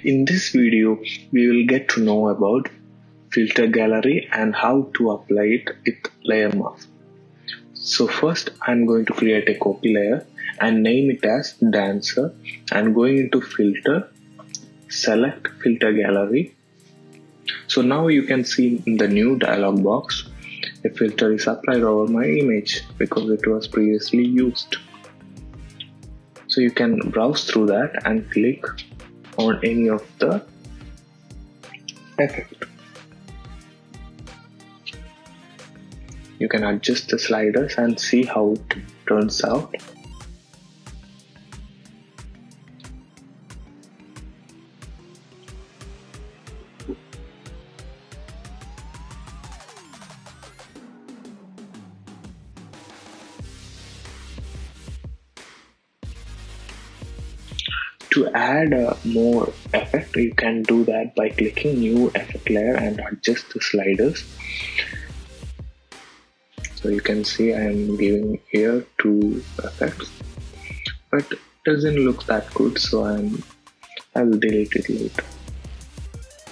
In this video, we will get to know about filter gallery and how to apply it with layer mask. So first I'm going to create a copy layer and name it as dancer, and going into filter, select filter gallery. So now you can see in the new dialog box, a filter is applied over my image because it was previously used. So you can browse through that and click on any of the effect. You can adjust the sliders and see how it turns out. To add more effect, you can do that by clicking new effect layer and adjust the sliders. So you can see I am giving here 2 effects, but it doesn't look that good, so I'll delete it later.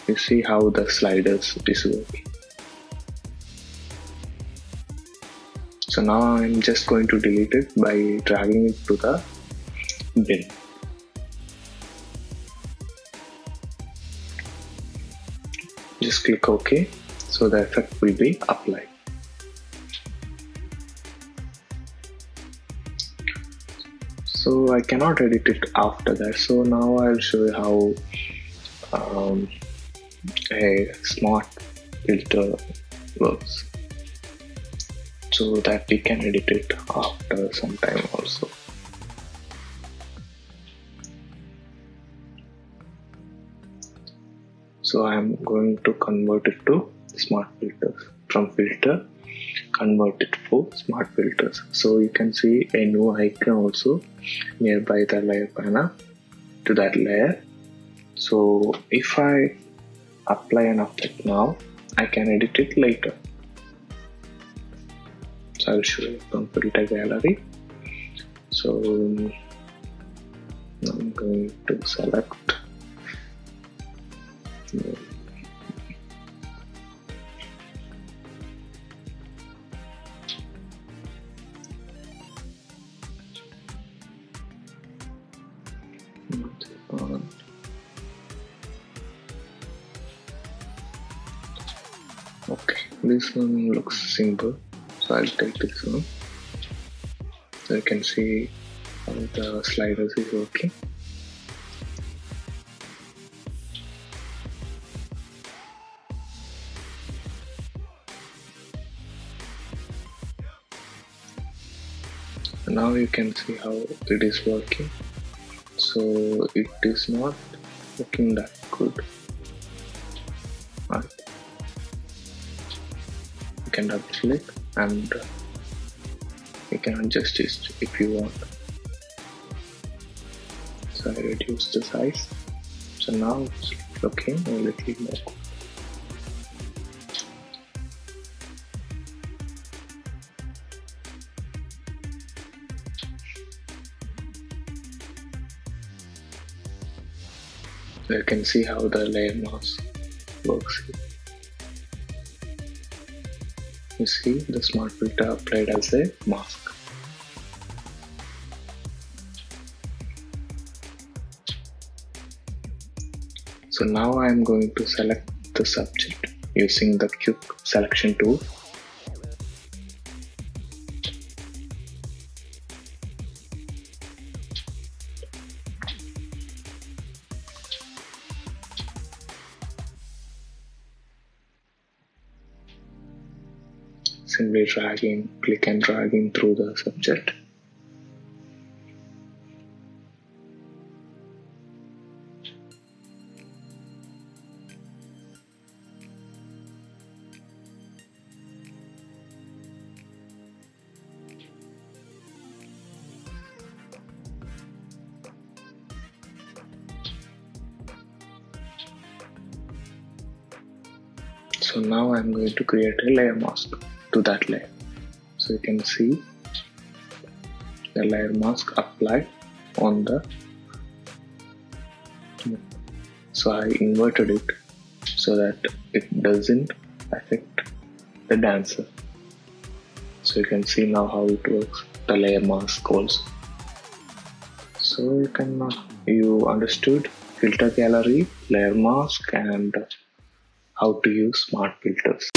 You see how the sliders is working. So now I'm just going to delete it by dragging it to the bin. Just click OK, so the effect will be applied. So I cannot edit it after that, so now I'll show you how a smart filter works, so that we can edit it after some time also. So I'm going to convert it to smart filters. From filter, convert it for smart filters. So you can see a new icon also nearby the layer panel to that layer. So if I apply an effect now, I can edit it later. So I'll show you from filter gallery. So I'm going to select okay, this one looks simple, so I'll take this one. So you can see how the sliders is working. Now you can see how it is working. So it is not looking that good. Right. You can double click and you can adjust it if you want. So I reduce the size. So now it's looking a little more good. So you can see how the layer mask works here. You see the smart filter applied as a mask. So now I am going to select the subject using the quick selection tool. Simply click and dragging through the subject. So now I'm going to create a layer mask to that layer. So you can see the layer mask applied on the So I inverted it so that it doesn't affect the dancer. So you can see now how it works, the layer mask also. So you understood filter gallery, layer mask, and how to use smart filters.